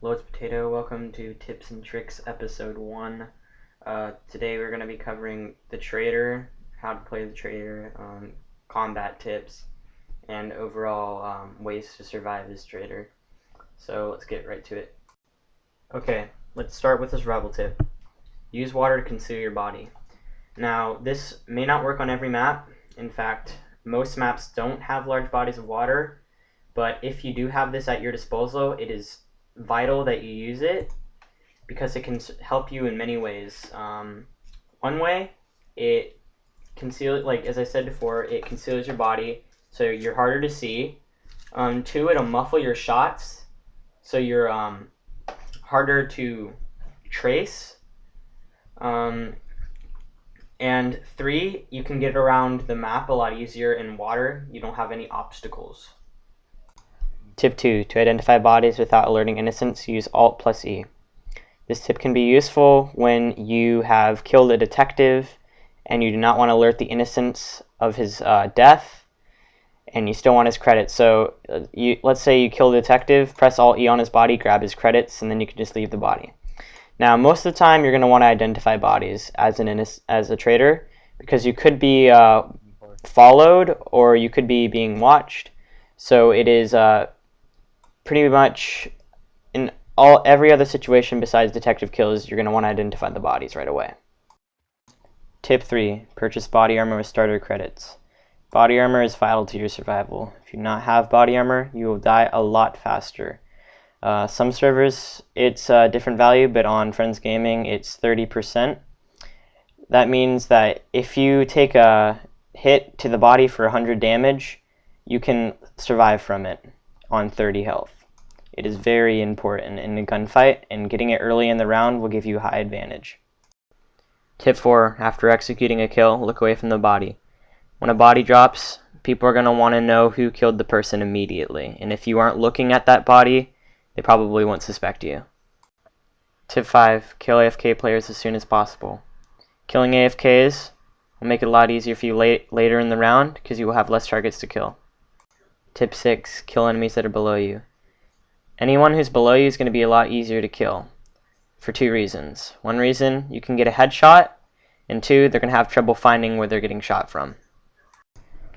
Lord's Potato, welcome to Tips and Tricks Episode 1. Today we're going to be covering the Traitor, how to play the Traitor, combat tips, and overall ways to survive as Traitor. So let's get right to it. Okay, let's start with this rebel tip. Use water to conceal your body. Now, this may not work on every map. In fact, most maps don't have large bodies of water, but if you do have this at your disposal, it is vital that you use it because it can help you in many ways. One way, it conceals, like as I said before, it conceals your body so you're harder to see. Two, it'll muffle your shots so you're harder to trace. And three, you can get around the map a lot easier in water. You don't have any obstacles. Tip 2. To identify bodies without alerting innocents, use Alt+E. This tip can be useful when you have killed a detective and you do not want to alert the innocents of his death, and you still want his credits. So let's say you kill a detective, press Alt-E on his body, grab his credits, and then you can just leave the body. Now, most of the time, you're going to want to identify bodies as a traitor because you could be followed or you could be being watched. So it is pretty much in every other situation besides detective kills, you're going to want to identify the bodies right away. Tip 3. Purchase body armor with starter credits. Body armor is vital to your survival. If you do not have body armor, you will die a lot faster. Some servers, it's a different value, but on Friends Gaming, it's 30%. That means that if you take a hit to the body for 100 damage, you can survive from it on 30 health. It is very important in a gunfight, and getting it early in the round will give you a high advantage. Tip 4. After executing a kill, look away from the body. When a body drops, people are going to want to know who killed the person immediately, and if you aren't looking at that body, they probably won't suspect you. Tip 5. Kill AFK players as soon as possible. Killing AFKs will make it a lot easier for you later in the round because you will have less targets to kill. Tip 6. Kill enemies that are below you. Anyone who's below you is going to be a lot easier to kill for two reasons. One reason, you can get a headshot, and two, they're going to have trouble finding where they're getting shot from.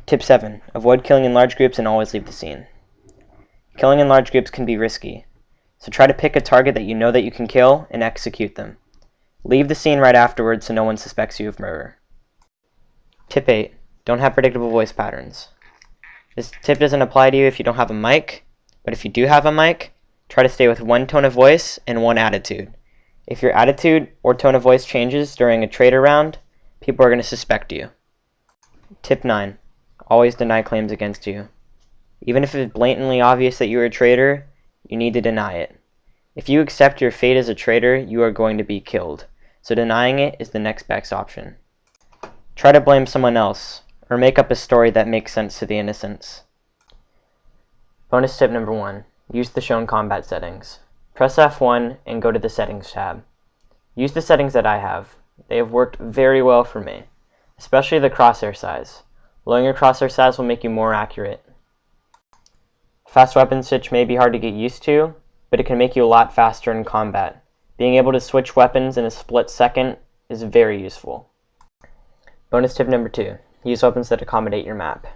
Tip 7. Avoid killing in large groups and always leave the scene. Killing in large groups can be risky, so try to pick a target that you know that you can kill and execute them. Leave the scene right afterwards so no one suspects you of murder. Tip 8. Don't have predictable voice patterns. This tip doesn't apply to you if you don't have a mic, but if you do have a mic, try to stay with one tone of voice and one attitude. If your attitude or tone of voice changes during a traitor round, people are going to suspect you. Tip 9. Always deny claims against you. Even if it's blatantly obvious that you're a traitor, you need to deny it. If you accept your fate as a traitor, you are going to be killed, so denying it is the next best option. Try to blame someone else, or make up a story that makes sense to the innocents. Bonus tip number 1. Use the shown combat settings. Press F1 and go to the settings tab. Use the settings that I have. They have worked very well for me, especially the crosshair size. Lowering your crosshair size will make you more accurate. Fast weapon switch may be hard to get used to, but it can make you a lot faster in combat. Being able to switch weapons in a split second is very useful. Bonus tip number 2. Use weapons that accommodate your map.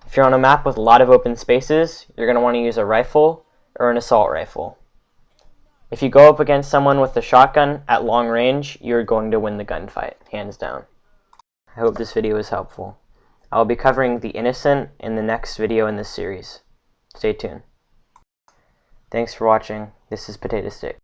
If you're on a map with a lot of open spaces, you're going to want to use a rifle or an assault rifle. If you go up against someone with a shotgun at long range, you're going to win the gunfight, hands down. I hope this video was helpful. I will be covering the innocent in the next video in this series. Stay tuned. Thanks for watching. This is Potato Stick.